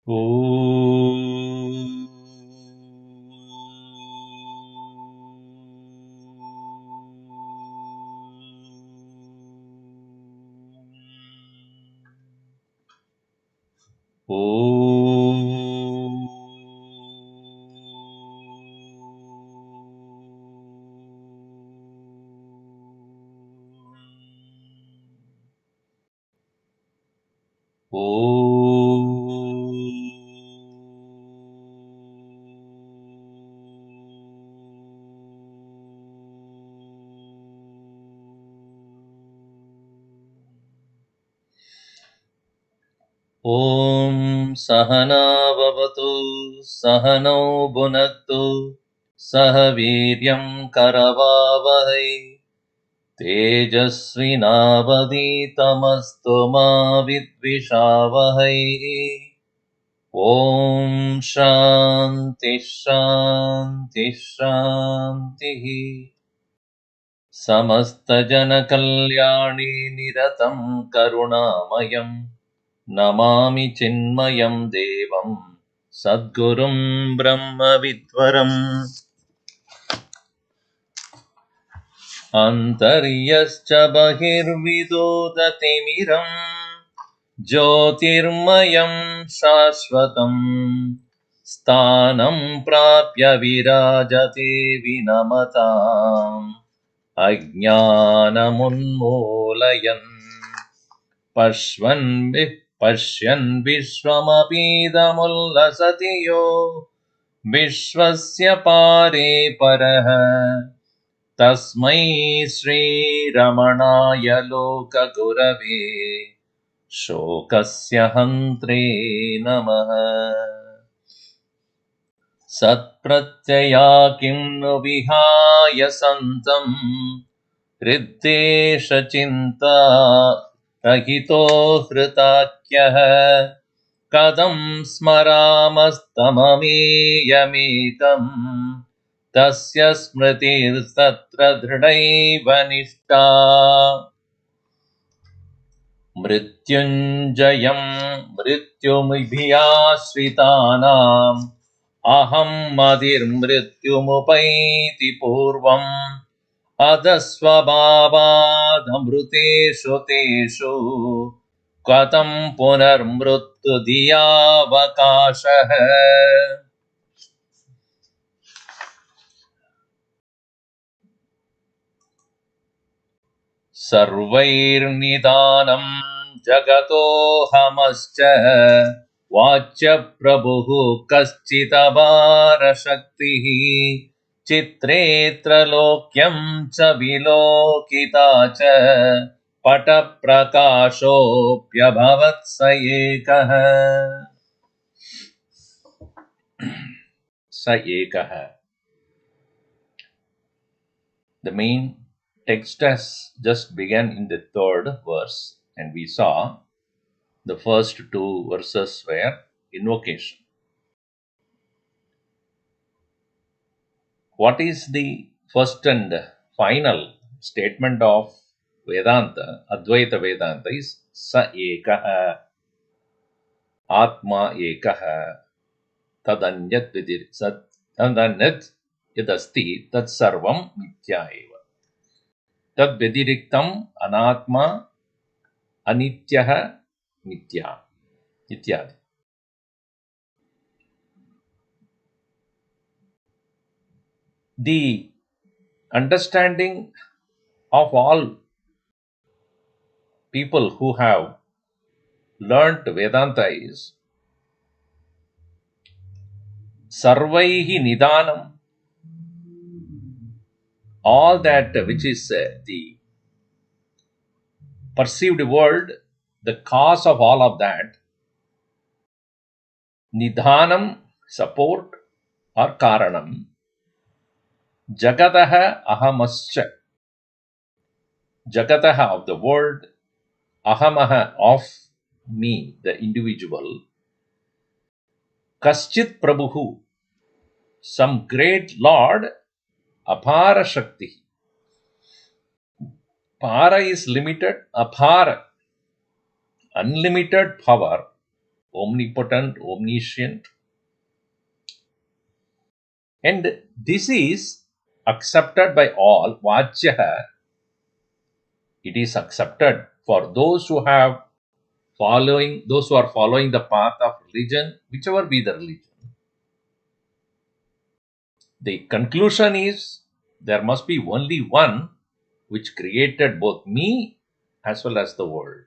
Om. Om. Om Sahana Bhavatu Sahanau Bhunaktu Saha Viryam Karavavahai Tejasvinavaditamastu ma vidvishavahai. Om Shanti Shanti Shanti. Samasta Jana Kalyani Niratam Karunamayam Namami Chinmayam Devam Sadgurum Brahma Vidvaram Antaryascha Bahirvidodhatimiram Jyotirmayam Shashvatam Sthanam Prapya Virajate Vinamatam Ajnanamunmolayan Pashyan Vishwamapidamullasatiyo Vishwasya Pare Paraha Tasmai Shri Ramanaya Lokagurave Shokasya Hantre Namaha. Satpratyaya Kimnu Vihaya Santam Riddesha Chinta Rahito Hritakyaha Kadam Smaramastamamiyamekam Tasya Smritir Satra Dhridaiva Nishta Mrityunjayam Mrityumibhyasritanam Aham Madir Mrityumupaiti Purvam Adasvabhavadamruteshu teshu Katam punar mrityu diyavakashaha. Sarvairnidanam jagatohamascha Vachya prabhu kaschitavara shaktihi Chitretra lokyam cha vilokita cha Pata prakashopyabhavat sayekaha. Sayekaha. The main text has just begun in the third verse, and we saw the first two verses were invocation. What is the first and final statement of Vedanta, Advaita Vedanta, is Sa Ekaha, Atma Ekaha, Tadanyat Tadanyat Yadasti Tad Sarvam Mithya Eva. Tad Vediriktam Anatma Anityaha Mithya Ityadi. The understanding of all people who have learnt Vedanta is Sarvaihi Nidanam. All that which is the perceived world, the cause of all of that, Nidhanam, support or Karanam, Jagataha Ahamascha, Jagataha of the world, Ahamaha of me, the individual, Kaschit Prabhu, some great Lord, Apara Shakti. Para is limited, Apara, unlimited power, omnipotent, omniscient. And this is accepted by all. Vachyaha, it is accepted for those who are following the path of religion, whichever be the religion. The conclusion is there must be only one which created both me as well as the world.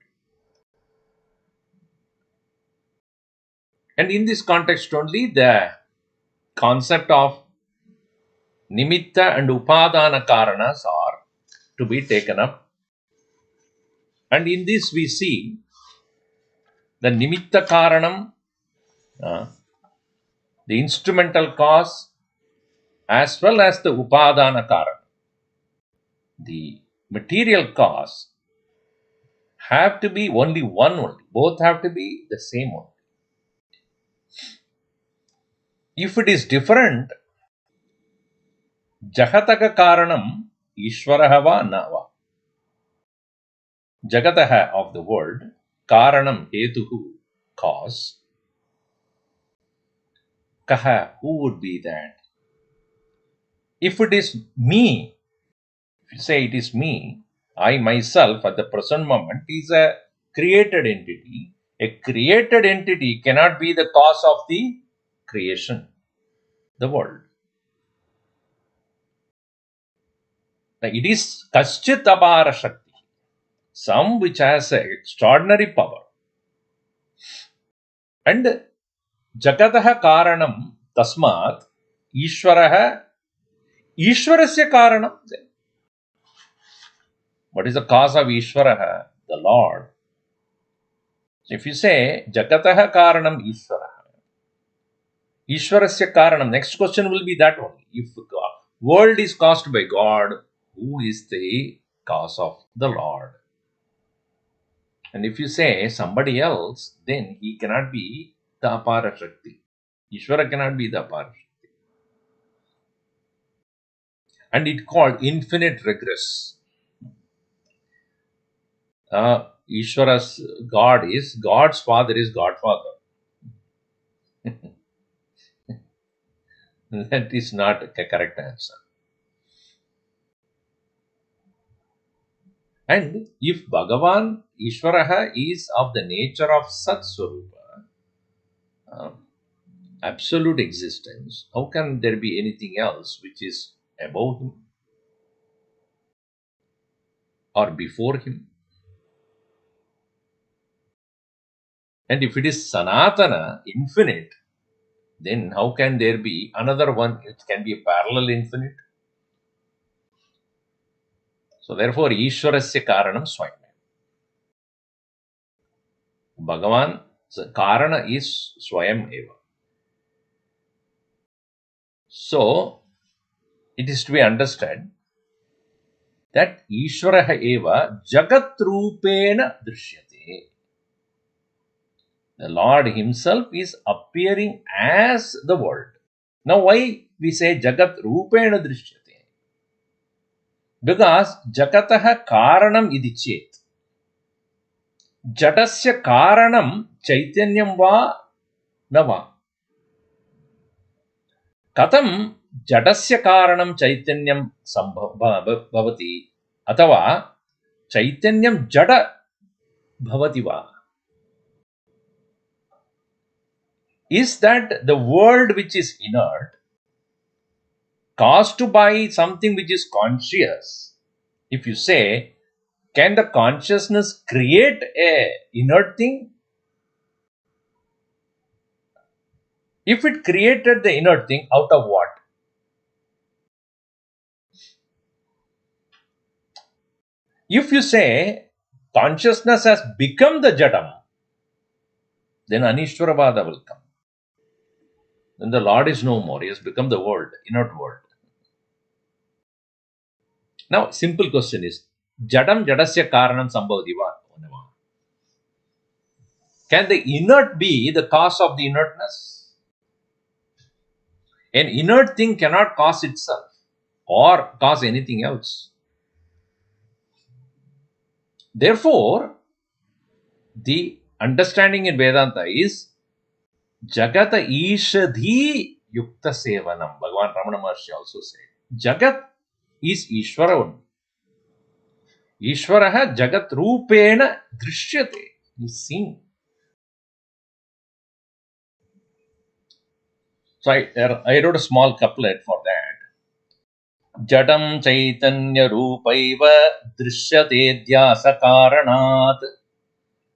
And in this context only, the concept of nimitta and upadana karanas are to be taken up. And in this we see the nimitta karanam, uh, the instrumental cause, as well as the upadana karanam. The material cause have to be only one only. Both have to be the same one. If it is different, jagataka karanam ishvaraha va na va. Jagataha of the world, karanam hetuhu, cause. Kaha, who would be that? If it is me, if you say it is me, I myself at the present moment is a created entity. A created entity cannot be the cause of the creation, the world. Now, it is kaschit apara shakti, some which has an extraordinary power. And jagataha karanam tasmat ishvaraha ishvarasya karanam. What is the cause of ishvaraha? The Lord. If you say jagataha karanam ishvaraha, ishvarasya karanam, next question will be that only. If the world is caused by God, who is the cause of the Lord? And if you say somebody else, then he cannot be the apara shakti. Ishvara cannot be the apara shakti. And it called infinite regress. Ishvara's God is, God's father is Godfather. That is not a correct answer. And if Bhagavan, Ishvaraha is of the nature of Sat Swarupa, absolute existence, how can there be anything else which is above him or before him? And if it is Sanatana, infinite, then how can there be another one? It can be a parallel infinite. So therefore, Ishwarasya Karanam Swami. Bhagavan, the Karana is Swayam Eva. So, it is to be understood that Ishvaraha Eva Jagat Rupena Drishyate. The Lord Himself is appearing as the world. Now, why we say Jagat Rupena Drishyate? Because Jagataha Karanam idi chet. Jadasya Karanam Chaitanyam va nava. Katam Jadasya Karanam Chaitanyam bhavati atava Chaitanyam Jada bhavati va. Is that the world which is inert caused by something which is conscious? If you say, can the consciousness create a inert thing? If it created the inert thing, out of what? If you say consciousness has become the Jadam, then Anishwaravada will come. Then the Lord is no more. He has become the world, inert world. Now, simple question is, Jadam Jadasya Karanam Sambhavati va? Can the inert be the cause of the inertness? An inert thing cannot cause itself or cause anything else. Therefore, the understanding in Vedanta is Jagata Ishadhi Yukta Sevanam. Bhagavan Ramana Maharshi also said. Jagat is Ishvara only. Ishvaraha Jagat Rupena Drishyate. Is seen. So I wrote a small couplet for that. Jadam Chaitanya Rupaiva Drishyate Dhyasa Karanat.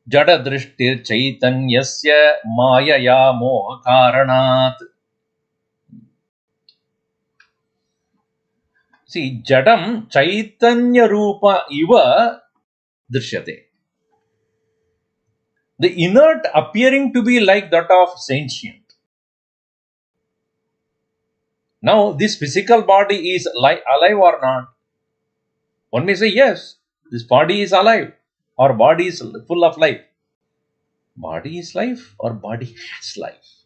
Jada Drishtir Chaitanyasya Mayaya Moha Karanat. See, Jadam Chaitanya Rupa Iva Drishyate. The inert appearing to be like that of sentient. Now, this physical body is alive or not? One may say, yes, this body is alive or body is full of life. Body is life or body has life?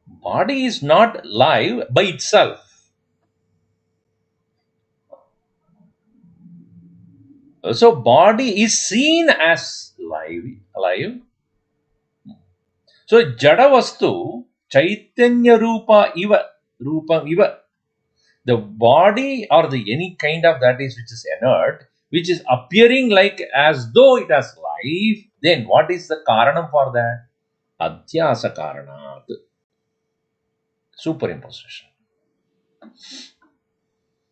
Body is not live by itself. So, body is seen as alive. So, Jada Vastu, Chaitanya Rupa Iva. The body or the any kind of that is which is inert, which is appearing like as though it has life, then what is the karanam for that? Adhyasa karanat. Superimposition.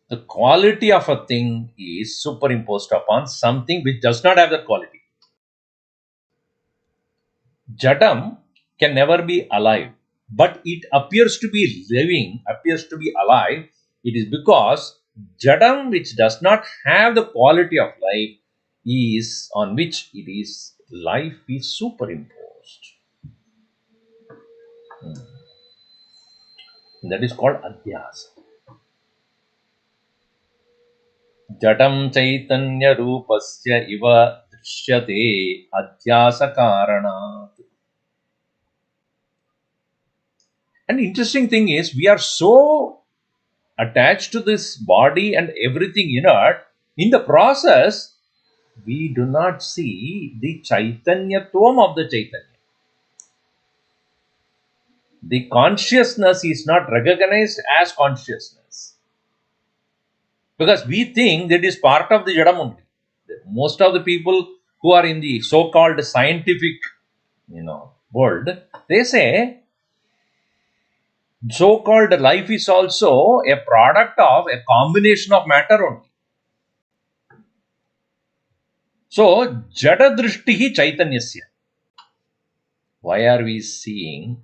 The quality of a thing is superimposed upon something which does not have that quality. Jadam can never be alive, but it appears to be living, appears to be alive. It is because Jadam, which does not have the quality of life, is on which it is life is superimposed. That is called Adhyasa. Jadam Chaitanya Rupasya Iva Drishyate Adhyasa Karanat. And the interesting thing is, we are so attached to this body and everything inert. In the process, we do not see the Chaitanyatvam of the Chaitanya. The consciousness is not recognized as consciousness. Because we think that is part of the Jadam only. Most of the people who are in the so-called scientific, world, they say so-called life is also a product of a combination of matter only. So, Jada Drishtihi Chaitanyasya. Why are we seeing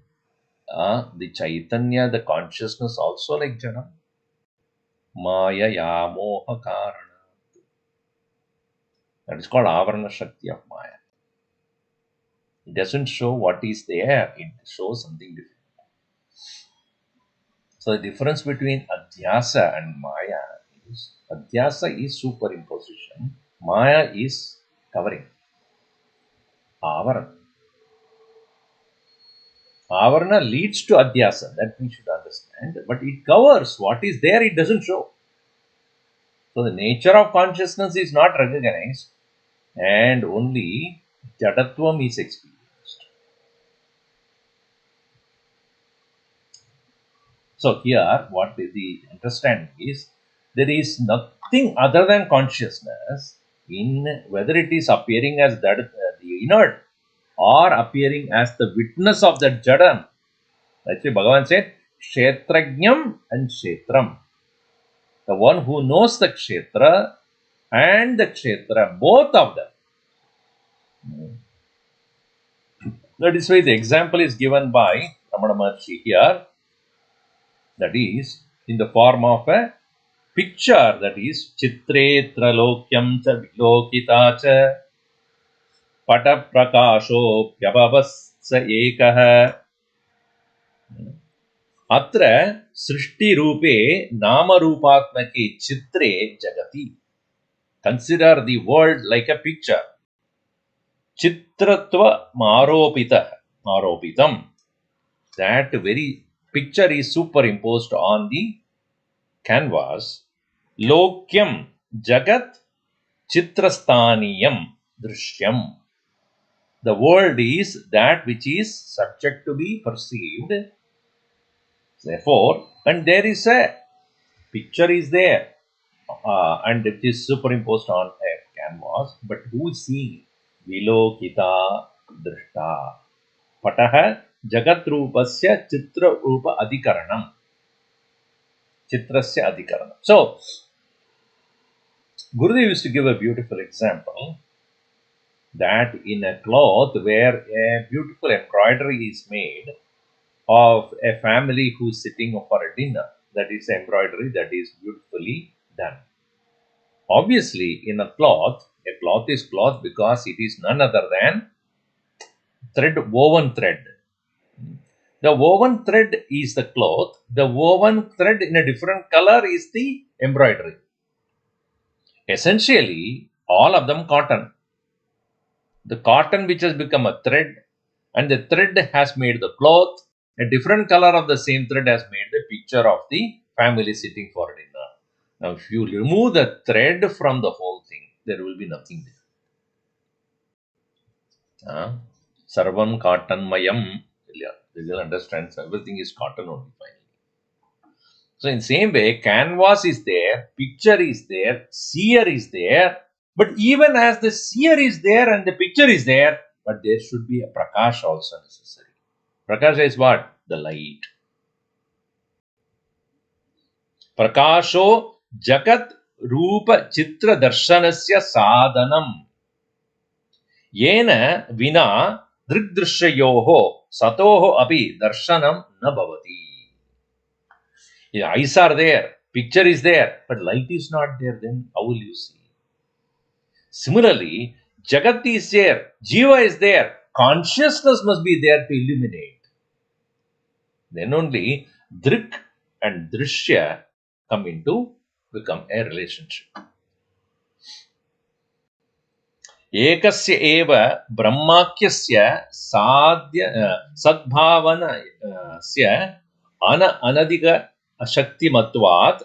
the Chaitanya, the consciousness also like Jada? Maya Yamoha Karana. That is called Avarana Shakti of Maya. It doesn't show what is there, it shows something different. So, the difference between Adhyasa and Maya is Adhyasa is superimposition, Maya is covering. Avarana. Avarana leads to Adhyasa, that we should understand, but it covers what is there, it doesn't show. So, the nature of consciousness is not recognized and only Jadatvam is experienced. So, here what the understanding is, there is nothing other than consciousness in whether it is appearing as that the inert or appearing as the witness of that Jadam. That's why Bhagavan said, Kshetrajnam and Kshetram. The one who knows the Kshetra and the Kshetra, both of them. That is why the example is given by Ramana Maharshi here. That is in the form of a picture, that is Chitre Tralokyam cha Vilokita cha Pata Prakasho Pyabhavasya Ekaha Atra Srishti Rupe Nama Rupatmake Chitre Jagati. Consider the world like a picture. Chitratva Maropitam. That very picture is superimposed on the canvas. Lokyam Jagat Chitrastaniyam Drishyam. The world is that which is subject to be perceived. Therefore, and there is a picture is there, and it is superimposed on a canvas. But who is seeing? Vilokita drishta. Patah jagat rupasya chitra rupa adhikaranam. Chitrasya adhikaranam. So, Gurudev used to give a beautiful example that in a cloth where a beautiful embroidery is made of a family who is sitting for a dinner, that is embroidery that is beautifully done. Obviously, in a cloth is cloth because it is none other than woven thread. The woven thread is the cloth, the woven thread in a different color is the embroidery. Essentially, all of them cotton. The cotton which has become a thread, and the thread has made the cloth. A different color of the same thread has made the picture of the family sitting for dinner. Now, if you remove the thread from the whole thing, there will be nothing there. Sarvam cotton mayam. You will understand. So everything is cotton only finally. So in same way, canvas is there, picture is there, seer is there. But even as the seer is there and the picture is there, but there should be a prakash also necessary. Prakash is what? The light. Prakasho jagat rupa chitra darshanasya sadhanam. Yena vina drigdrishyayoho satoho api darshanam na bhavati. Eyes are there, picture is there, but light is not there, then how will you see? Similarly, Jagat is there, Jiva is there, consciousness must be there to illuminate. Then only Drik and Drishya become a relationship. Ekasya eva brahmakyasya sadbhavanasya anadiga ashaktimatvat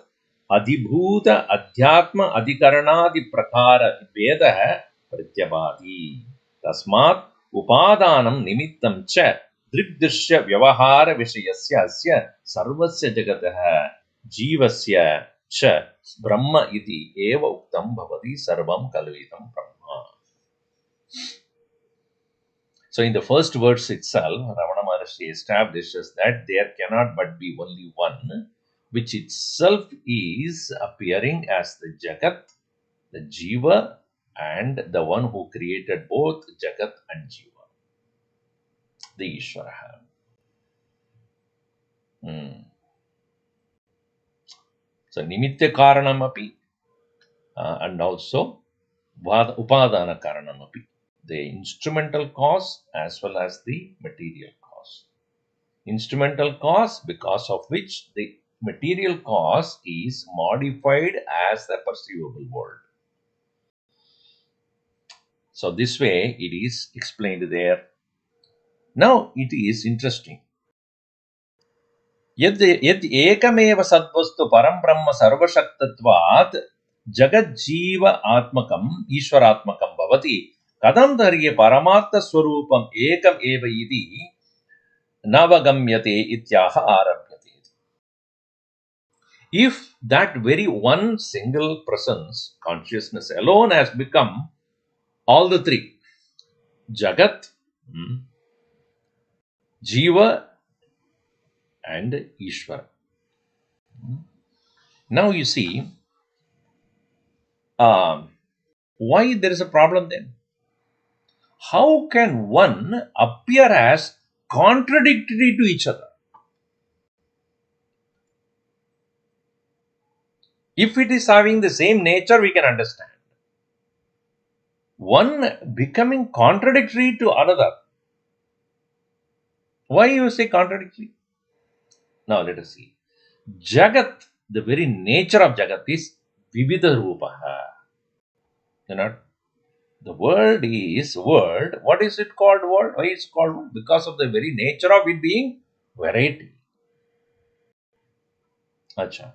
adhibhuta adhyatma adhikaranadi prakara vedah pratyabhati. Tasmat upadanam nimittam cha drigdrishya vyavahara vishayasya asya sarvasya jagatah jivasya cha brahma iti eva uktam bhavati sarvam kalvitam brahma. So in the first verse itself, Ramana Maharshi establishes that there cannot but be only one, which itself is appearing as the Jagat, the Jiva, and the one who created both Jagat and Jiva, the Ishwara. So Nimitta Karanam api, and also Upadana Karanam api. The instrumental cause as well as the material cause. Instrumental cause because of which the material cause is modified as the perceivable world. So this way it is explained there. Now it is interesting. Yad ekameva sadvastu param brahma sarvashaktatvat jagadjiva atmakam ishwaratmakam bhavati kadam dharye paramartha swarupam ekam eva iti navagamyate ityaha arabhyate. If that very one single presence, consciousness alone has become all the three, Jagat, Jiva, and Ishvara. Now you see, why there is a problem then? How can one appear as contradictory to each other? If it is having the same nature, we can understand. One becoming contradictory to another. Why you say contradictory? Now let us see. Jagat, the very nature of Jagat is Vividha Rupaha. You know, the world is world. What is it called world? Why is it called world? Because of the very nature of it being variety. Acha.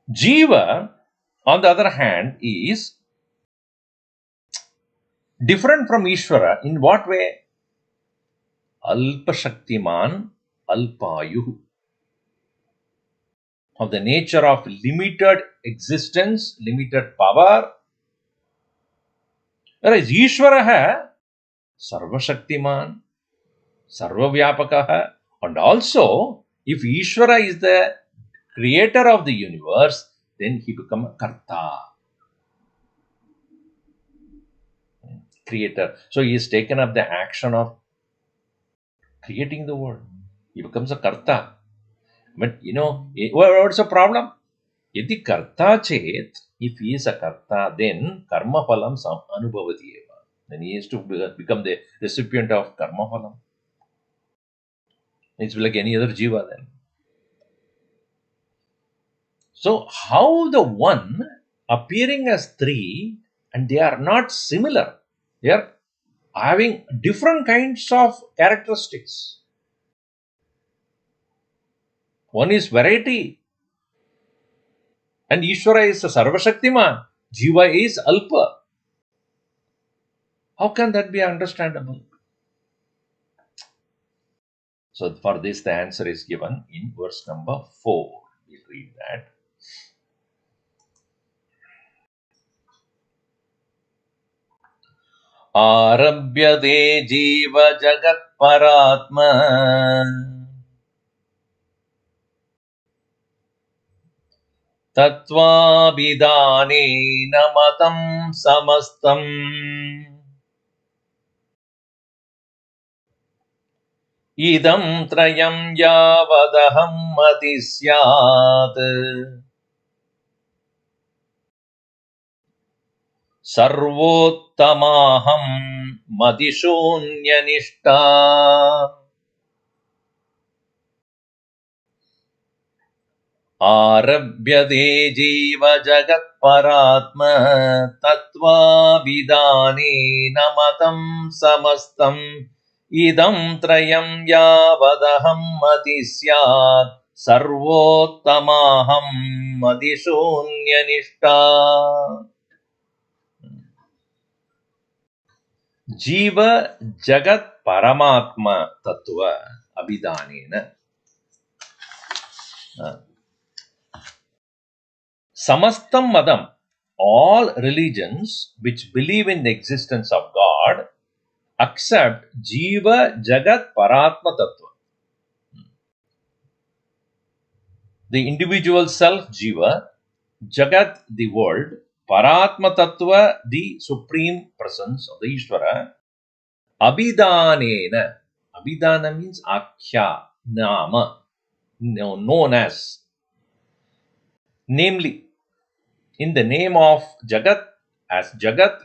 Jiva, on the other hand, is Different from Ishvara. In what way? Alpa Shaktiman, Alpayu. Of the nature of limited existence, limited power. Whereas Ishvara hai Sarva Shaktiman, Sarva Vyapakaha. And also, if Ishvara is the creator of the universe, then he becomes a Karta. Creator. So he has taken up the action of creating the world. He becomes a Karta. But what's the problem? Yadi Karta chet, if he is a Karta, then Karma Phalam Anubhavati eva. Then he has to become the recipient of Karma Phalam. It's like any other Jiva then. So, how the one appearing as three and they are not similar? They are having different kinds of characteristics. One is variety, and Ishvara is a Sarvashaktiman. Jiva is Alpa. How can that be understandable? So, for this, the answer is given in verse number 4. We'll read that. Arabhyate Jiva Jagat Paratma Tattvabhidaneන matam samastam idam trayam yavadaham mati syat sarvottamaham madishunyanishta Arabhyate Jiva Jagat Paratma Tattvabhidanena matam samastam idam trayam yavadaham mati syat sarvottamaham madishunyanishta. Jiva Jagat Paramatma Tattva Abhidanena Samastam Madam, all religions which believe in the existence of God accept Jiva Jagat Paratma Tattva. The individual self Jiva, Jagat the world, Paratma Tattva the supreme presence of the Ishvara, Abhidanena. Abhidana means Akhya, Nama, known as. Namely, in the name of Jagat, as Jiva,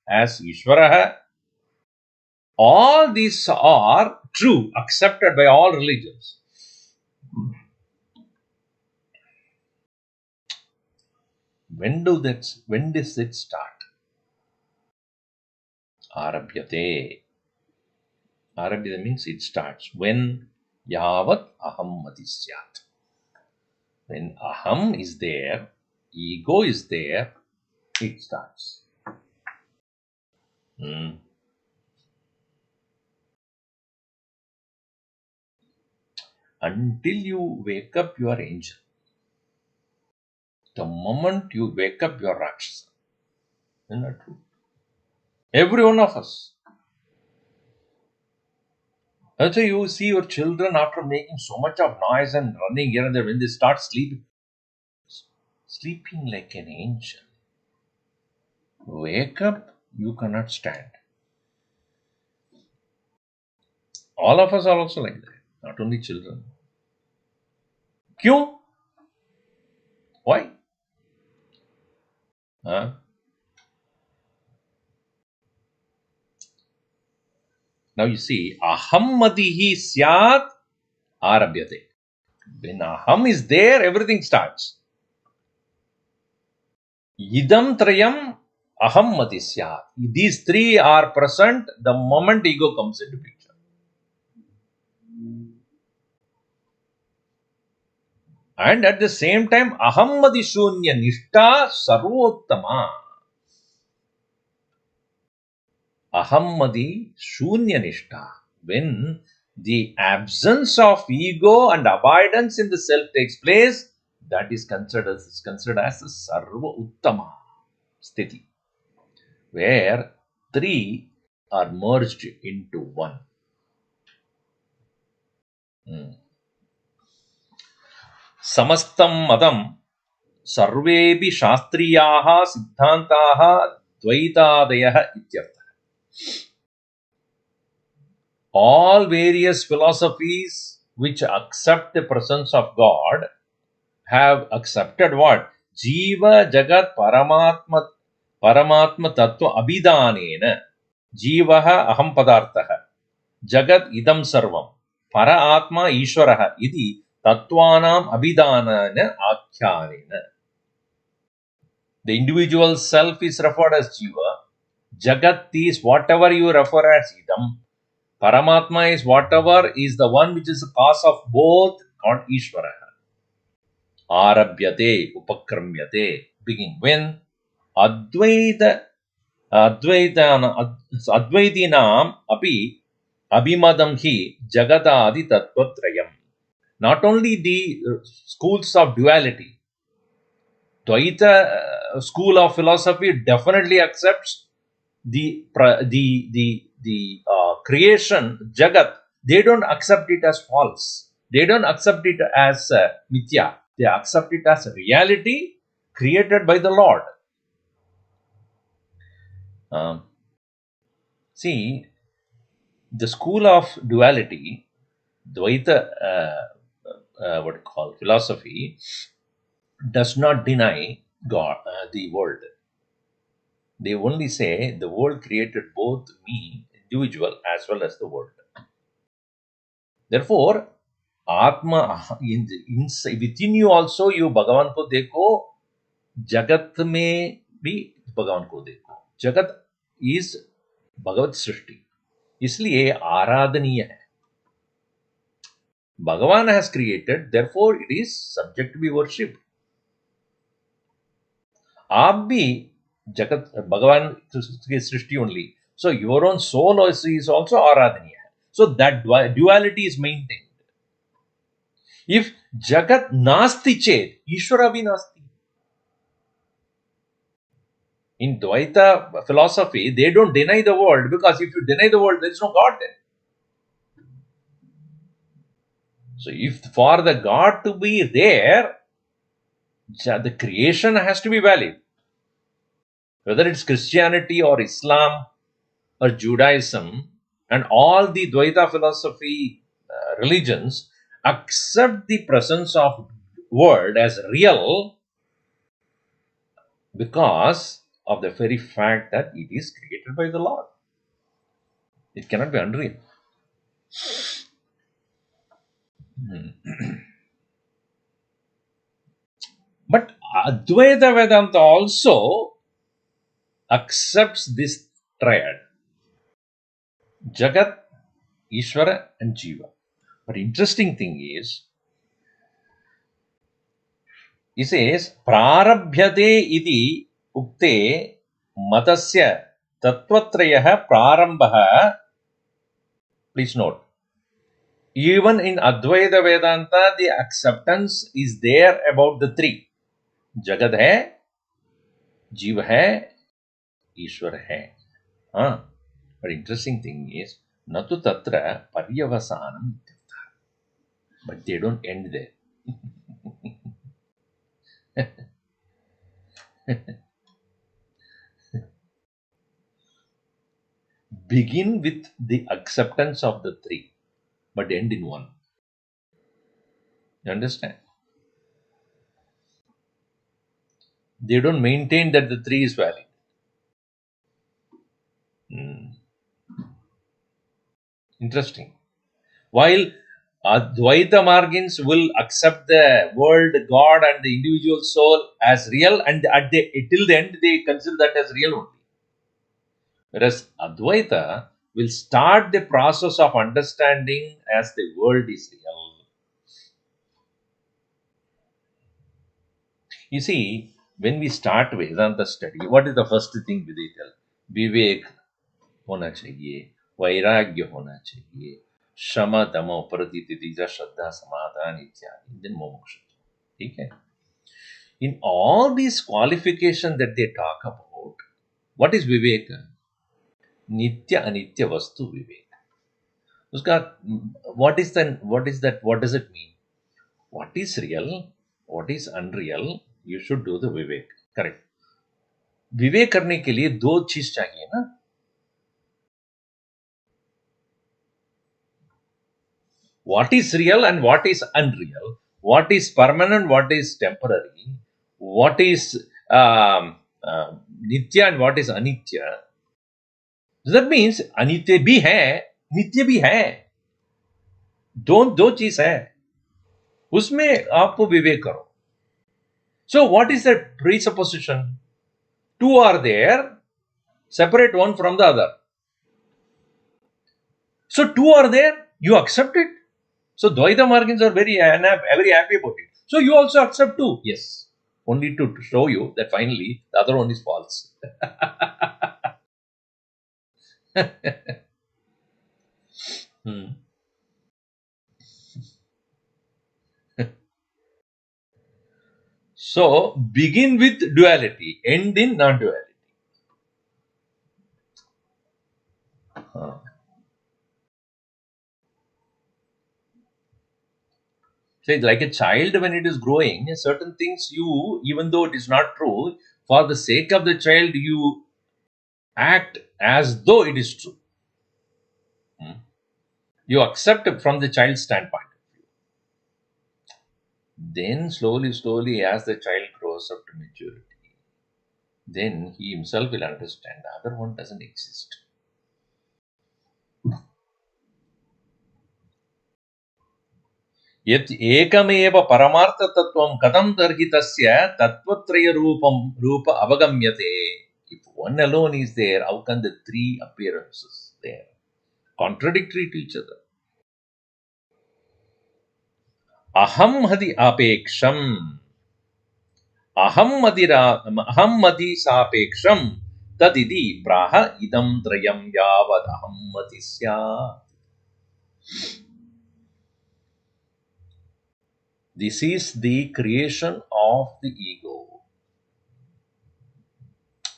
as Ishvara, all these are true, accepted by all religions. When does it start? Arabhyate. Arabhyate means it starts. When yavat aham matisyat. When aham is there, ego is there, it starts. Until you wake up, you are angel. The moment you wake up, you are Rakshasa. Isn't that true? Every one of us. That's why you see your children after making so much of noise and running here and there, when they start sleeping like an angel. Wake up, you cannot stand. All of us are also like that, not only children. Kyun? Why? Huh? Now you see, aham matihi syat arabhyate. When aham is there, everything starts. Idam trayam aham mati syat. These three are present the moment ego comes into picture. And at the same time, aham mati shunya nishta sarvottama. ahammadi shunyanishta. When the absence of ego and abidance in the self takes place, that is considered as a sarva uttama sthiti, where three are merged into one. Samastam madam sarvebi shastriyaha siddhantaha dvaitadayah ityartha. All various philosophies which accept the presence of God have accepted what? Jiva Jagat Paramatma Tattva Abhidanena. Jivaha Aham Padarthaha. Jagat Idam Sarvam. Para Atma Ishwaraha Idi Tattvanam Abhidanana Akyanena. The individual self is referred as Jiva. Jagat is whatever you refer as Idam. Paramatma is whatever is the one which is the cause of both, called Ishvara. Arabhyate, upakramyate. Begin. When Advaitinam api abhimadam hi jagatadi tattvatrayam. Not only the schools of duality, Dvaita school of philosophy definitely accepts the creation Jagat. They don't accept it as false. They don't accept it as mithya. They accept it as reality created by the Lord. See, the school of duality, Dvaita, what you call philosophy, does not deny God, the world. They only say the world created both me, individual, as well as the world. Therefore, Atma, within you also, you Bhagavan ko dekho, Jagat में भी भगवान को देखो. जगत is भगवत सृष्टि, इसलिए आराधनीय है. Bhagavan has created, therefore it is subject to be worshipped. आप भी जगत भगवान की सृष्टि only. So your own soul is also आराधनीय है. So that duality is maintained. If Jagat nasti chet, Ishvara bhi nasti. In Dvaita philosophy, they don't deny the world, because if you deny the world, there is no God then. So if for the God to be there, the creation has to be valid. Whether it's Christianity or Islam or Judaism, and all the Dvaita philosophy religions accept the presence of world as real because of the very fact that it is created by the Lord. It cannot be unreal. But Advaita Vedanta also accepts this triad: Jagat, Ishvara, and Jiva. But interesting thing is, he says, Prarabhyate iti ukte matasya tattvatrayah prarambha. Please note, even in Advaita Vedanta, the acceptance is there about the three. Jagat hai, Jiva hai, Ishwar hai. But interesting thing is, Natu Tatra Paryavasanam. But they don't end there. Begin with the acceptance of the three, but end in one. You understand? They don't maintain that the three is valid. Interesting. While Advaita Margins will accept the world, God, and the individual soul as real, and till the end they consider that as real only. Whereas Advaita will start the process of understanding as the world is real. You see, when we start Vedanta study, what is the first thing they tell? Vivek, होना चाहिए, वैराग्य होना चाहिए, शम दम उपरति तितिजा श्रद्धा समाधान इत्यादि, then मोक्ष. ठीक है. In all these qualifications that they talk about, what is viveka? Nitya anitya vastu viveka. उसका what is that? What does it mean? What is real? What is unreal? You should do the vivek. Correct. विवेक करने के लिए दो चीज चाहिए ना. What is real and what is unreal? What is permanent? What is temporary? What is nitya and what is anitya? That means anitya भी है, नित्य भी है. दो चीज है, उसमें आपको विवेक करो. So what is the presupposition? Two are there, separate one from the other. So two are there, you accept it. So Dvaita Margins are very happy about it. So you also accept two. Yes. Only to show you that finally the other one is false. So begin with duality, end in non-duality. So it's like a child when it is growing, certain things you, even though it is not true, for the sake of the child, you act as though it is true. You accept it from the child's standpoint. Then slowly, as the child grows up to maturity, then he himself will understand the other one doesn't exist. यत् एकमेव परमार्थतत्त्वं कथं तर्हि तस्य तत्त्वत्रयरूप अवगम्यते. If one alone is there, how can the three appearances there? Contradictory to each other. Aham hadi apeksham. Aham madi sapeksham tadidi praha idam trayam yavad aham mati syat. This is the creation of the ego.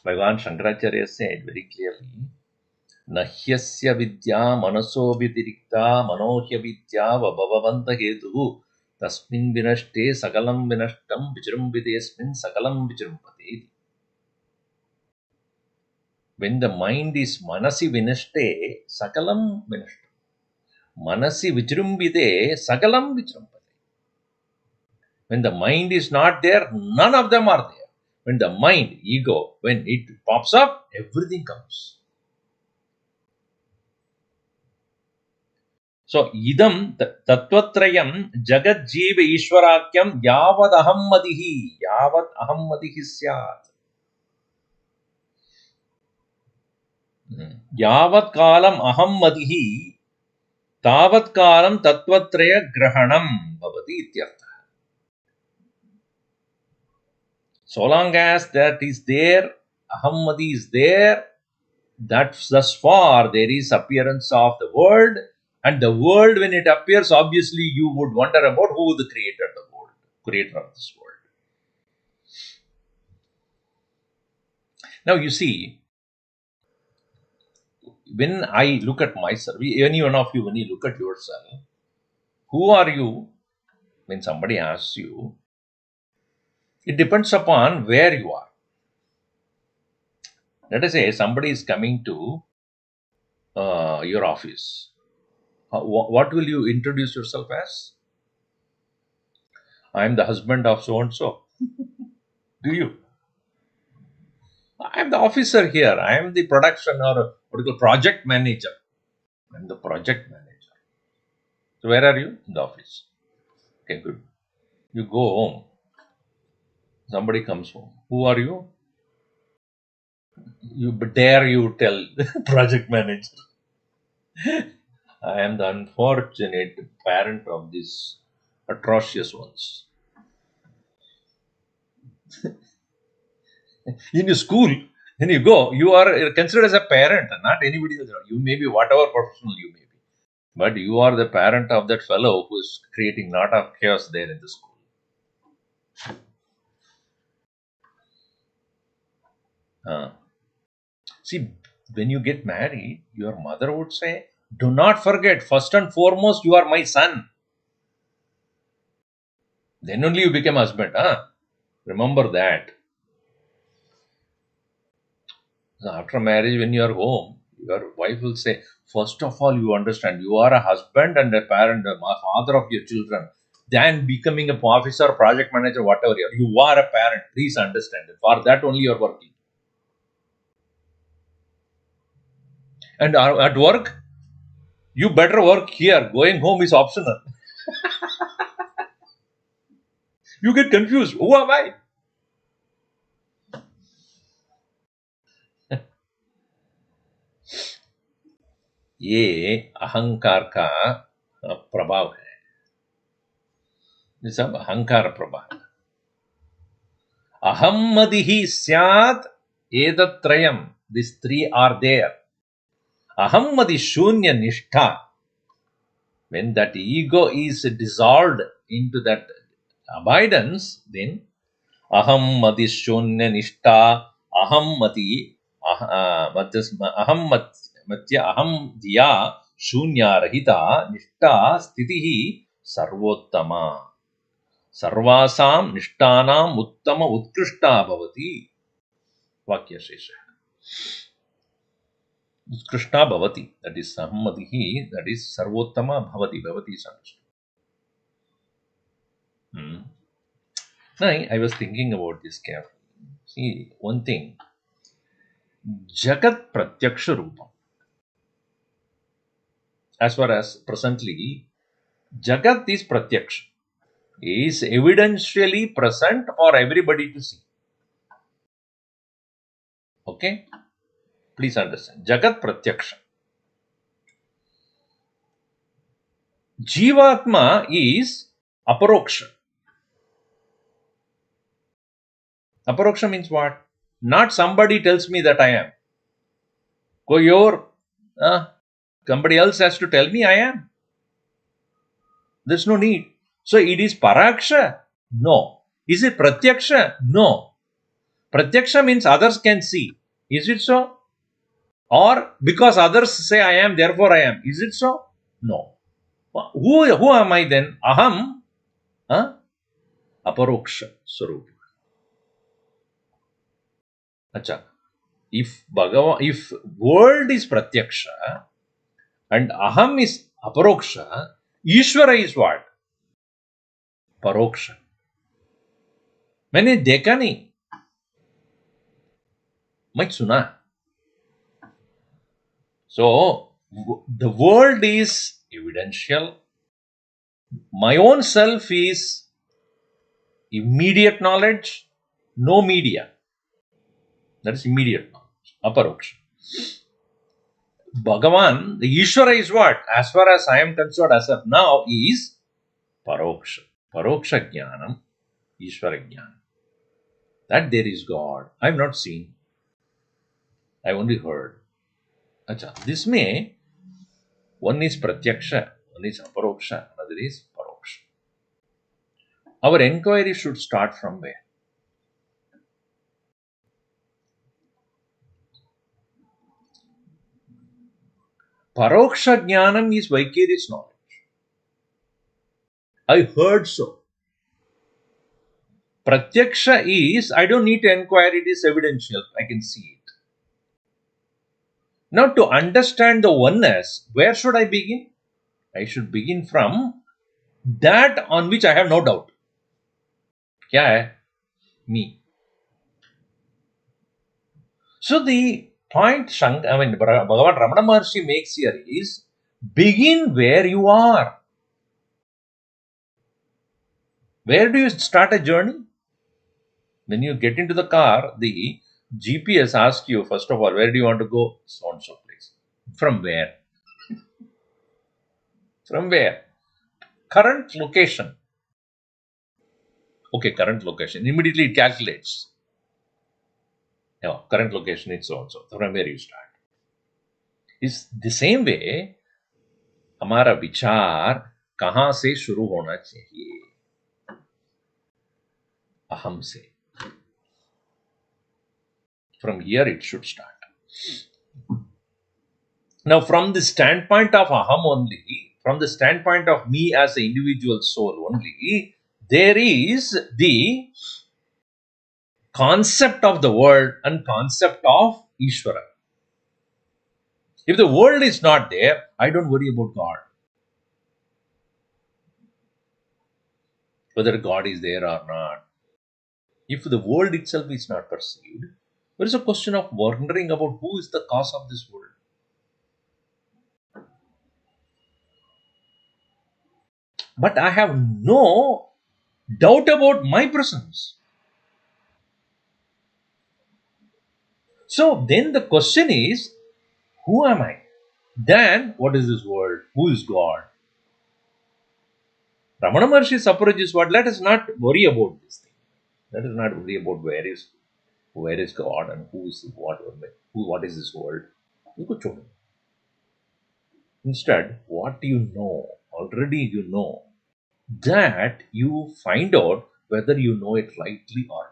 Bhagavan Shankaracharya said very clearly, Nahyasya vidya manaso vidirikta manohya vidya vabhavanta hetu tasmin vinashte sakalam vinashtam vichrumbidesmin sakalam vichrumpate. When the mind is manasi vinashte, sakalam vinashtam. Manasi vichrumbide, sakalam vichrumpate. When the mind is not there, none of them are there. When the mind, ego, when it pops up, everything comes. So, idam tattvatrayam jagat jeeva ishwarakyam yavad aham madihi syat. Yavat kalam aham madihi tavat kalam tattvatraya grahanam bhavati ityartha. So long as that is there, ahammadi is there, that's thus far there is appearance of the world, and the world when it appears, obviously you would wonder about who the creator of the world, creator of this world. Now you see, when I look at myself, any one of you, when you look at yourself, who are you? When somebody asks you, it depends upon where you are. Let us say somebody is coming to your office. What will you introduce yourself as? I am the husband of so and so. Do you? I am the officer here. I am the production or what you call project manager. I am the project manager. So where are you? In the office. Okay, good. You go home. Somebody comes home. Who are you? You tell project manager. I am the unfortunate parent of these atrocious ones. In a school, When you go, you are considered as a parent, not anybody else. You may be whatever professional you may be. But you are the parent of that fellow who is creating a lot of chaos there in the school. Uh, See, when you get married, your mother would say, do not forget, first and foremost, you are my son. Then only you become husband. Remember that. So after marriage, when you are home, your wife will say, first of all, you understand, you are a husband and a parent, a father of your children. Then becoming an officer, project manager, whatever you are a parent. Please understand it. For that only you are working. And at work, you better work here. Going home is optional. You get confused. Who am I? ये अहंकार का प्रभाव है. ये सब अहंकार प्रभाव है. अहम मदि ही स्यात् एतत्रयम्. These three are there. Aham madi shunya nishtha. When that ego is dissolved into that abidance, then aham madi shunya nishtha, aham mati, aham matya aham diya shunya rahita nishtha stitihi sarvottama. Sarvasam nishtanam uttama utkrishta bhavati. Vakya shesha. Utkrishta bhavati. That is sammadihi. That is sarvottama bhavati. Bhavati is understood. Now, I was thinking about this carefully. See, one thing. Jagat pratyaksha rupam. As far as presently, Jagat is pratyaksha. Is evidentially present for everybody to see. Okay? Please understand. Jagat pratyaksha. Jivatma is aparoksha. Aparoksha means what? Not somebody tells me that I am. Somebody else has to tell me I am. There's no need. So it is paraksha? No. Is it pratyaksha? No. Pratyaksha means others can see. Is it so? Or because others say I am, therefore I am. Is it so? No. Who am I then? Aham aparoksha swarupa. Acha. If world is pratyaksha and aham is aparoksha, Ishvara is what? Paroksha. मैंने देखा नहीं, मैं सुना. So the world is evidential. My own self is immediate knowledge, no media. That is immediate knowledge, aparoksha. Bhagavan, the Ishvara is what? As far as I am concerned as of now, is paroksha. Paroksha jnanam, Ishvara jnanam. That there is God. I have not seen. I only heard. Acha, this may, one is pratyaksha, one is aparoksha, another is paroksha. Our enquiry should start from where? Paroksha jnanam is vicarious knowledge. I heard so. Pratyaksha is, I don't need to inquire, it is evidential. I can see it. Now to understand the oneness, where should I begin? I should begin from that on which I have no doubt. Kya hai? Me. So the point Bhagavan Ramana Maharshi makes here is, begin where you are. Where do you start a journey? When you get into the car, the GPS asks you, first of all, where do you want to go? So and so place. From where? From where? Current location. Okay, current location. Immediately it calculates. No, current location is so and so. From where you start. Is the same way हमारा विचार कहाँ से शुरू होना चाहिए? अहम से. From here it should start. Now, from the standpoint of aham only, from the standpoint of me as an individual soul only, there is the concept of the world and concept of Ishwara. If the world is not there, I don't worry about God. Whether God is there or not. If the world itself is not perceived, there is a question of wondering about who is the cause of this world. But I have no doubt about my presence. So then the question is, who am I? Then, what is this world? Who is God? Ramana Maharshi's approach is what? Let us not worry about this thing. Let us not worry about where is God and who is what is this world. Instead, what you know, already you know, that you find out whether you know it rightly or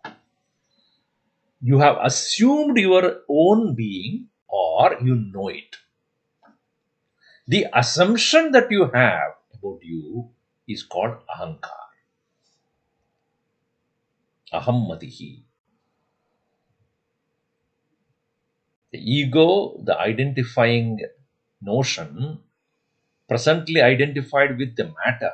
not. You have assumed your own being or you know it. The assumption that you have about you is called ahankar. Ahammatihi. The ego, the identifying notion, presently identified with the matter,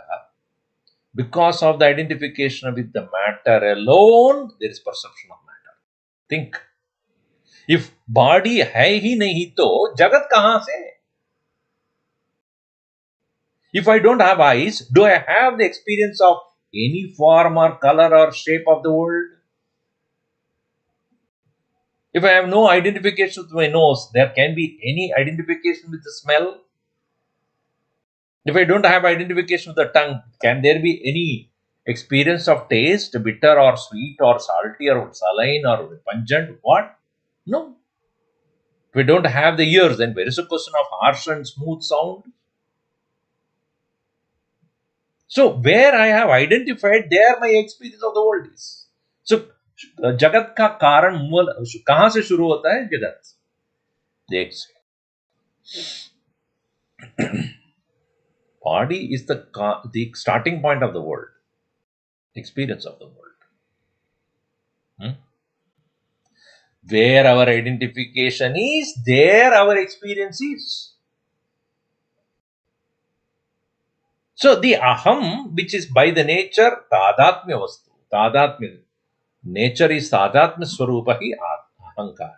because of the identification with the matter alone, there is perception of matter. Think. If body hai hi nahi to, jagat kahan se? If I don't have eyes, do I have the experience of any form or color or shape of the world? If I have no identification with my nose, there can be any identification with the smell. If I don't have identification with the tongue, can there be any experience of taste, bitter or sweet or salty or saline or pungent? What? No. If we don't have the ears, then where is a question of harsh and smooth sound? So, where I have identified, there my experience of the world is. So, जगत का कारण मूल कहाँ से शुरू होता है? जगत. देख से. Body is the starting point of the world, experience of the world. Where our identification is, there our experience is. So the aham, which is by the nature tadatmya vastu, tadatmya, nature is tadatmya swarupahi ahankar.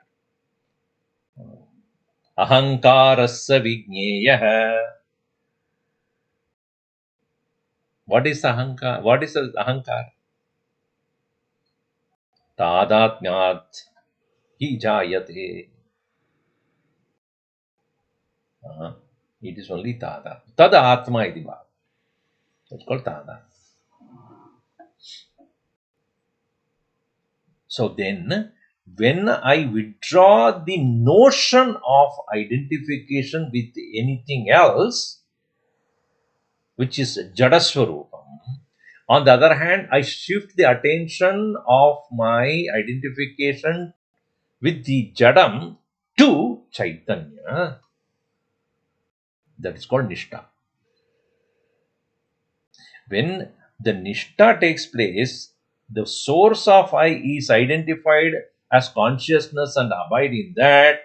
Ahankarasya vigneyah. What is ahankar? What is ahankar? Tadatmyat hi jayate. It is only tada. Tada atma iti bhava. It's called tada. So then, when I withdraw the notion of identification with anything else, which is Jadaswarupam, on the other hand, I shift the attention of my identification with the Jadam to Chaitanya. That is called Nishta. When the Nishta takes place, the source of I is identified as consciousness and abide in that.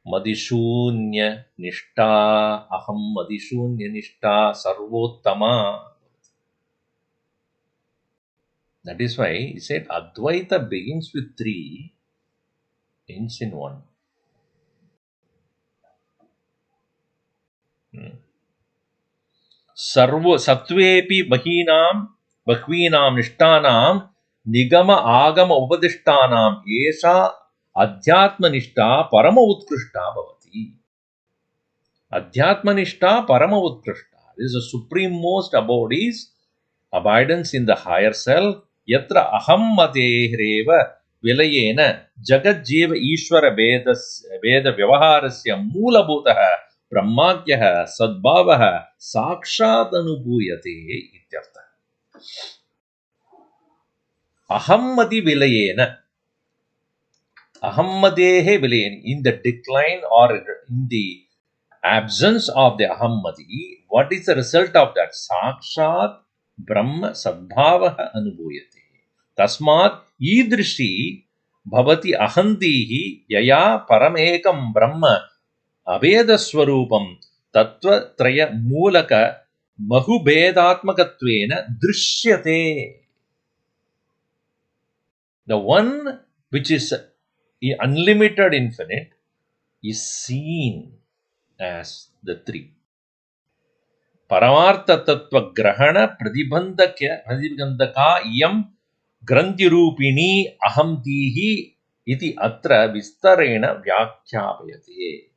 Madishunya Nishta, Aham Madishunya Nishta, Sarvottama. That is why he said Advaita begins with 3, ends in 1. Sarvo Satvepi Bahvinam Nishtanam Nigama Agama Upadishtanam Esha Adhyatma Nishta Parama Utkrishta Bhavati. Adhyatma Nishta Parama Utkrishta. This is the supreme most abode is abidance in the higher self. Yatra aham matehreva विलयेन जगज्जीव ईश्वर भेद व्यवहारस्य मूलभूतः ब्रह्माख्यः सद्भावः साक्षात् अनुभूयते इत्यर्थः। अहम्मति विलयेन, ahammadehe vilayan, in the decline or in the absence of the ahammati, what is the result of that? Sakshat Brahma Sadbhavaha Anubhuyate. Tasmat idrishi bhavati ahantihi yaya paramekam Brahma abeda swarupam tattva traya moolaka mahubhedatmakatvena drishyate. The one which is unlimited infinite is seen as the three. Paramartha tattva grahana pratibandhaka iyam granthirupini ahamtihi iti atra vistarena vyakhyapayate.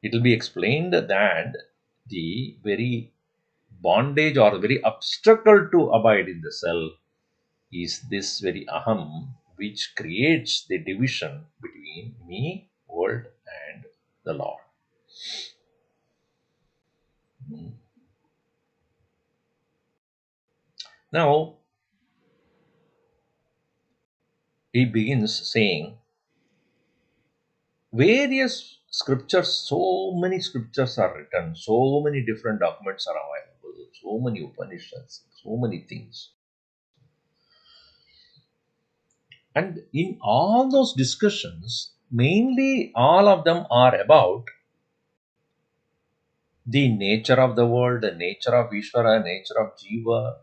It will be explained that the very bondage or very obstacle to abide in the self is this very aham, which creates the division between me, world, and the Lord. Now, he begins saying, various scriptures, so many scriptures are written, so many different documents are available, so many Upanishads, so many things. And in all those discussions, mainly all of them are about the nature of the world, the nature of Ishvara, nature of Jiva,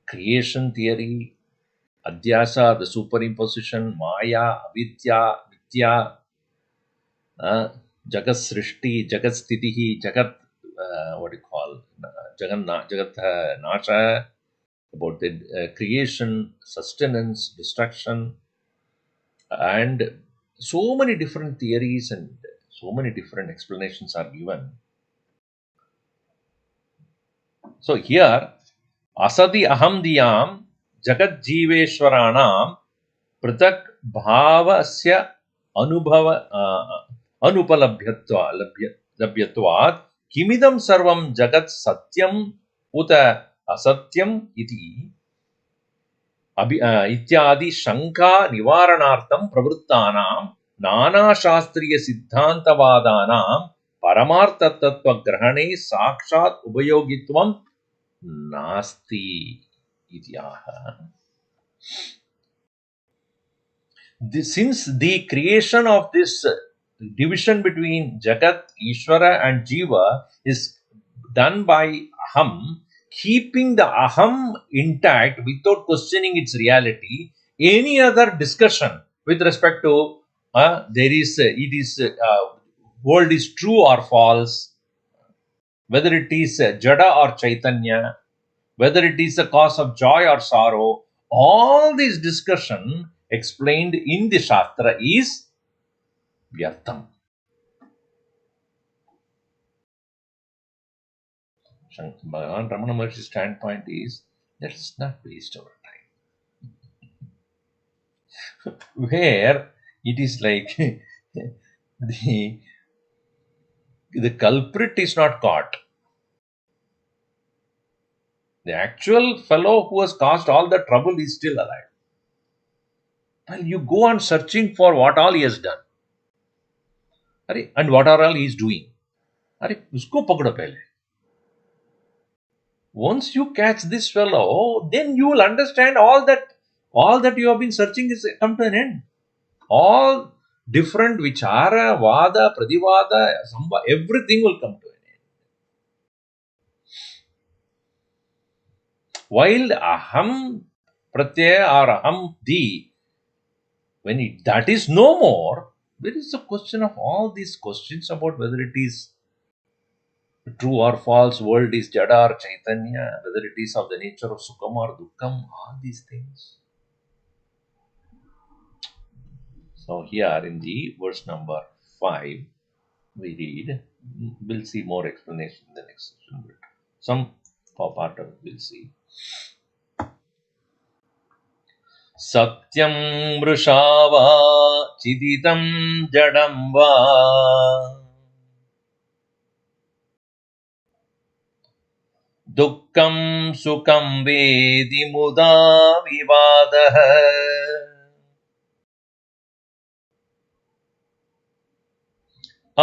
creation theory, Adhyasa, the superimposition, Maya, Avidya, Vidya, Jagat Srishti, Jagat Sthitihi, Jagat, what do you call, Jagat Nasha, about the creation, sustenance, destruction, and so many different theories and so many different explanations are given. So here, Asati aham diyam jagat jiveshwaranam pratak bhavasya anupalabhyatvat kimidam sarvam jagat satyam uta asatyam iti इत्यादि शंका निवारणार्थम प्रवृत्तानां नाना शास्त्रीय सिद्धांतवादानां परमार्थ तत्व ग्रहणे साक्षात् उपयोगित्वं नास्ति इति आह. Since the creation of this division between Jagat, Ishvara and Jiva is done by Aham, keeping the Aham intact without questioning its reality, any other discussion with respect to world is true or false, whether it is Jada or Chaitanya, whether it is the cause of joy or sorrow, all this discussion explained in the Shastra is Vyartham. Bhagavan Ramana Maharshi's standpoint is, let us not waste our time. Where it is like the culprit is not caught. The actual fellow who has caused all the trouble is still alive. Well, you go on searching for what all he has done. And what are all he is doing. Usko pakdo pehle. Once you catch this fellow, then you will understand all that you have been searching is come to an end. All different vichara, vada, pradivada, everything will come to an end. While aham pratyaya or aham di, when that is no more, there is a question of all these questions about whether it is true or false, world is Jada or Chaitanya, whether it is of the nature of Sukham or Dukkham, all these things. So here in the verse number 5, we read, we'll see more explanation in the next section, but some part of it we'll see. Satyam mrusha va chiditam jadam va dukkam sukam vedi muda vivadah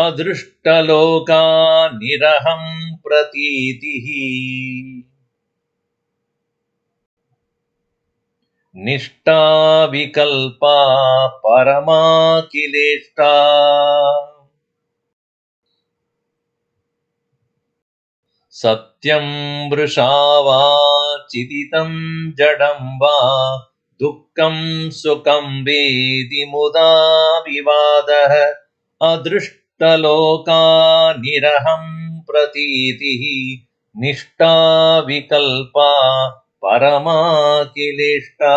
adrishtaloka niraham pratitihi निष्ठा विकल्पा परमा किलेष्टा सत्यं वृषा वा चिदितं जडं वा दुःखं सुखं वेदि मुदा विवादः अदृष्टलोका निरहं प्रतीतिः निष्ठा विकल्पा परमा किलेष्टा.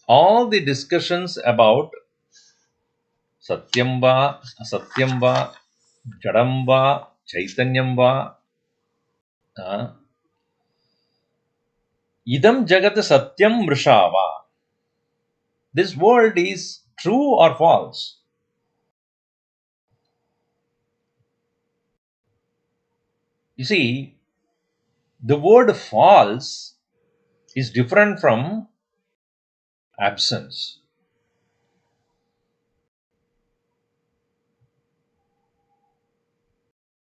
All the discussions about Satyam va, Asatyam va, Jadam va, Chaitanyam va, Idam Jagat Satyam Vrishava. This world is true or false? You see, the word false is different from absence.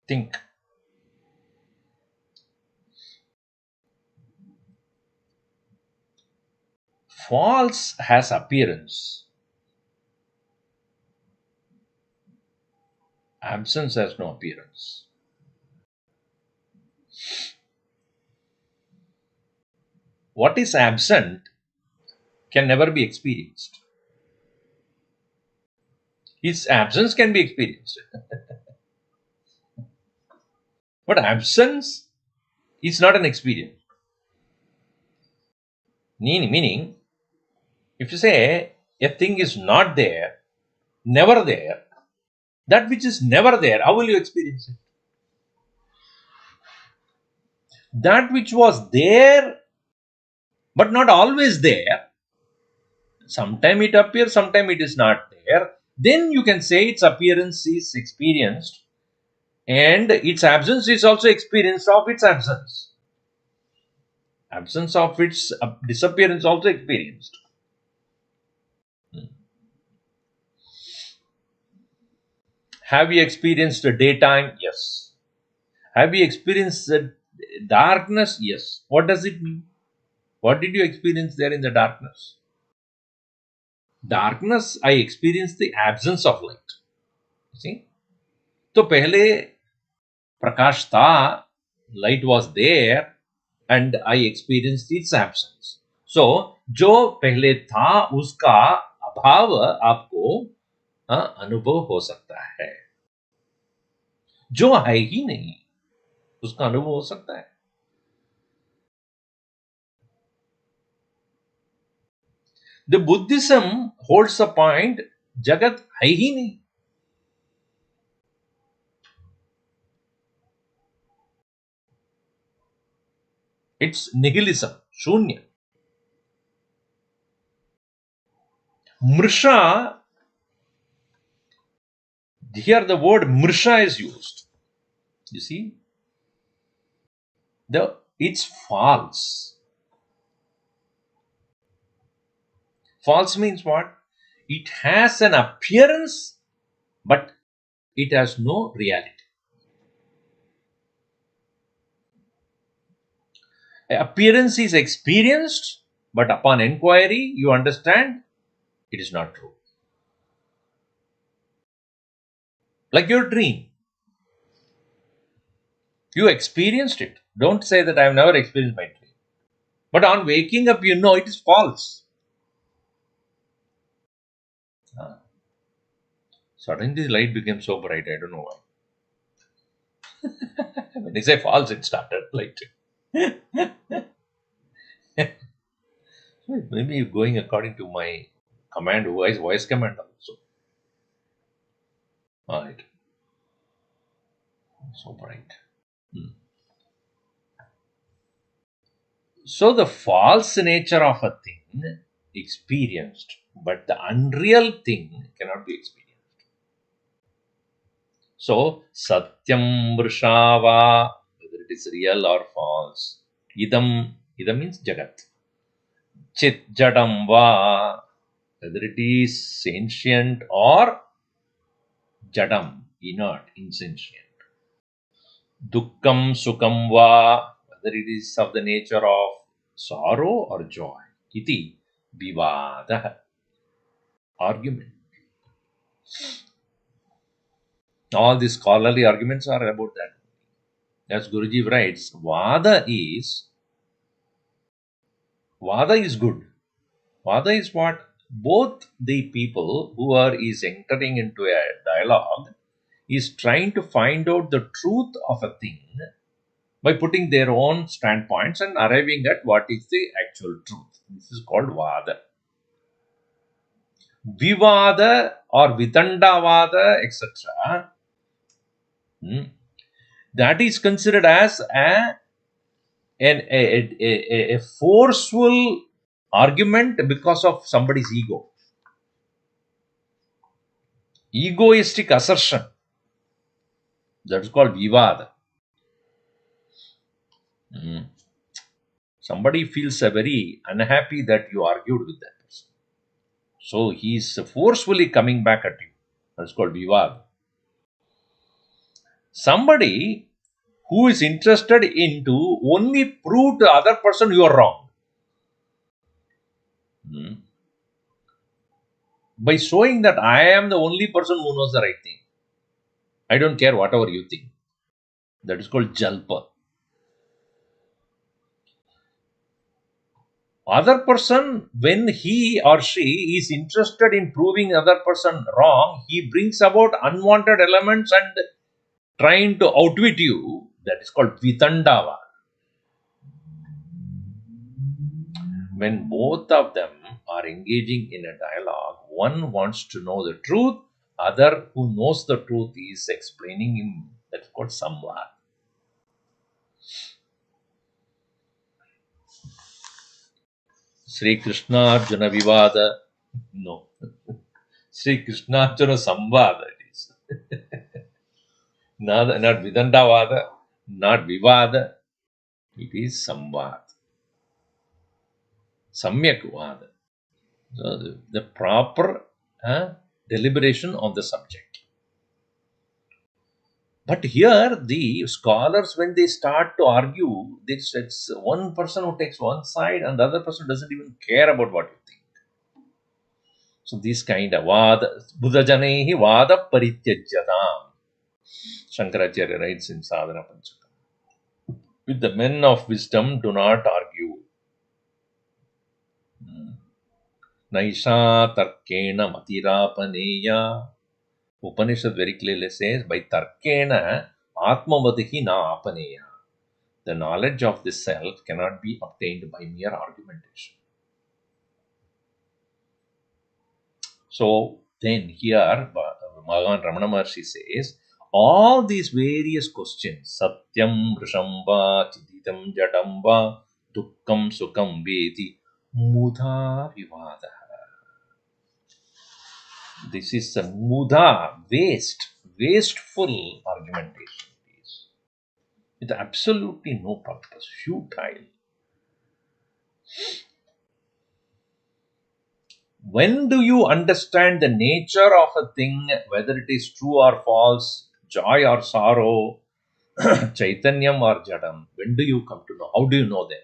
Think. False has appearance. Absence has no appearance. What is absent can never be experienced. Its absence can be experienced. But absence is not an experience. Meaning, if you say a thing is not there, never there, that which is never there, how will you experience it? That which was there, but not always there, sometime it appears, sometime it is not there, then you can say its appearance is experienced and its absence is also experienced of its absence. Absence of its disappearance also experienced. Have you experienced the daytime? Yes. Have you experienced the darkness? Yes. What does it mean? What did you experience there in the darkness? Darkness, I experienced the absence of light. See? तो पहले प्रकाश था, light was there, and I experienced its absence. So, जो पहले था उसका अभाव आपको अनुभव हो सकता है. जो है ही नहीं उसका अनुभव हो सकता है. The Buddhism holds the point, जगत है ही नहीं. It's nihilism, शून्य. Mrisha, here the word mrisha is used. You see, it's false. False means what? It has an appearance, but it has no reality. Appearance is experienced, but upon inquiry, you understand it is not true. Like your dream. You experienced it. Don't say that I have never experienced my dream. But on waking up, you know it is false. Suddenly the light became so bright, I don't know why. When they say false, it started light. Maybe going according to my command, voice command also. Alright. So bright. So the false nature of a thing experienced, but the unreal thing cannot be experienced. So satyam vrishava, whether it is real or false. Idam means jagat. Chit jadam va, whether it is sentient or jadam, inert, insentient. Dukkam sukham va, whether it is of the nature of sorrow or joy. Iti vivada, argument. All these scholarly arguments are about that. As Guruji writes, Vada is good. Vada is what? Both the people who are is entering into a dialogue is trying to find out the truth of a thing by putting their own standpoints and arriving at what is the actual truth. This is called Vada. Vivada or Vitandavada, etc. That is considered as a forceful argument because of somebody's ego. Egoistic assertion. That's called Vivada. Somebody feels very unhappy that you argued with that person. So he is forcefully coming back at you. That's called Vivada. Somebody who is interested into only prove to the other person you are wrong. By showing that I am the only person who knows the right thing. I don't care whatever you think. That is called Jalpa. Other person, when he or she is interested in proving other person wrong, he brings about unwanted elements and trying to outwit you. That is called Vitandava. When both of them are engaging in a dialogue, one wants to know the truth, other who knows the truth is explaining him. That's called Samvad. Sri Krishna Arjuna Vivada. No. Sri Krishna Arjuna Samvada it is. Not Vidandavada, not Vivada. It is Samvad. Samyakvada. So the proper deliberation on the subject. But here, the scholars, when they start to argue, it's one person who takes one side and the other person doesn't even care about what you think. So, this kind of vada, Buddha Janehi vada parityajyadam. Shankaracharya writes in Sadhana Panchakam. With the men of wisdom, do not argue. Naisha tarkena matirapaneya. Upanishad very clearly says, by tarkena atmavatihi na apaneya. The knowledge of the self cannot be obtained by mere argumentation. So then here Bhagavan Ramana Maharshi says, all these various questions, Satyam Vrishamba, Chiditam Jadamba, Dukkam Sukham Veti, Mudha Vivada. This is a Mudha, wasteful argumentation. With absolutely no purpose, futile. When do you understand the nature of a thing, whether it is true or false, joy or sorrow, chaitanyam or jadam? When do you come to know? How do you know them?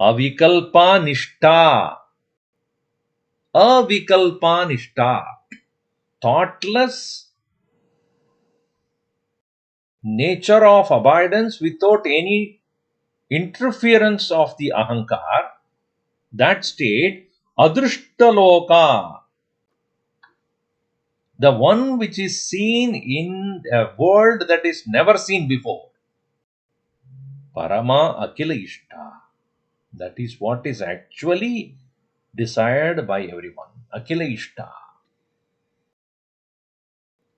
Avikalpa nishta. Avikalpa nishta. Thoughtless nature of abidance without any interference of the ahankar. That state, adrishtaloka. The one which is seen in a world that is never seen before. Parama Akila Ishta. That is what is actually desired by everyone. Akila Ishta.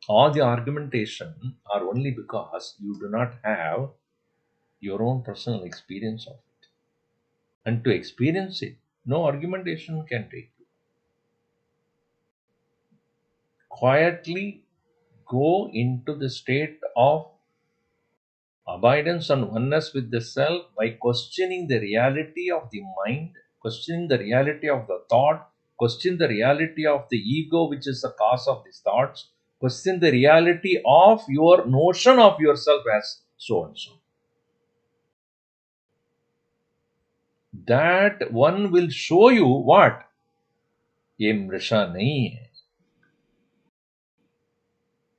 All the argumentation are only because you do not have your own personal experience of it. and to experience it. No argumentation can take you. Quietly go into the state of abidance and oneness with the self by questioning the reality of the mind, questioning the reality of the thought, question the reality of the ego, which is the cause of these thoughts, question the reality of your notion of yourself as so and so. That one will show you what? ये मृषा नहीं है,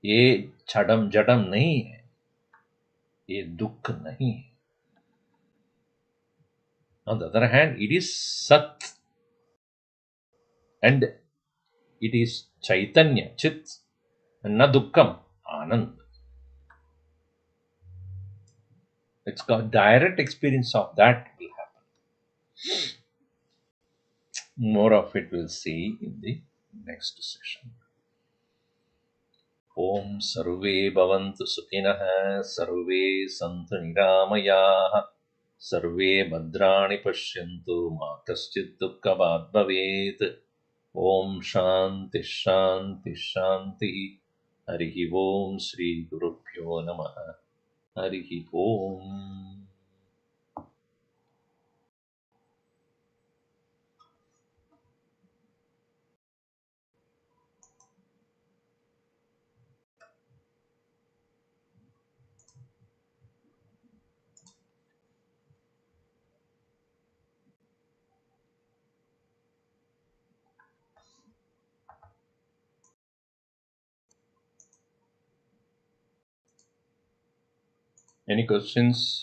ये छडम जडम नहीं है, ये दुख नहीं है. On the other hand, it is Sat and it is Chaitanya, Chit, and na Dukkam, Anand. It's got direct experience of that will happen. More of it we'll see in the next session. Om Sarve Bhavantu Sukhinah, Sarve Santu Niramayah, Sarve Bhadrani Pashyantu, Ma Kaschid Dukkavad Bhavet. Om Shanti Shanti Shanti. Harihi Om Sri Gurubhyo Namaha. Harihi Om. Any questions?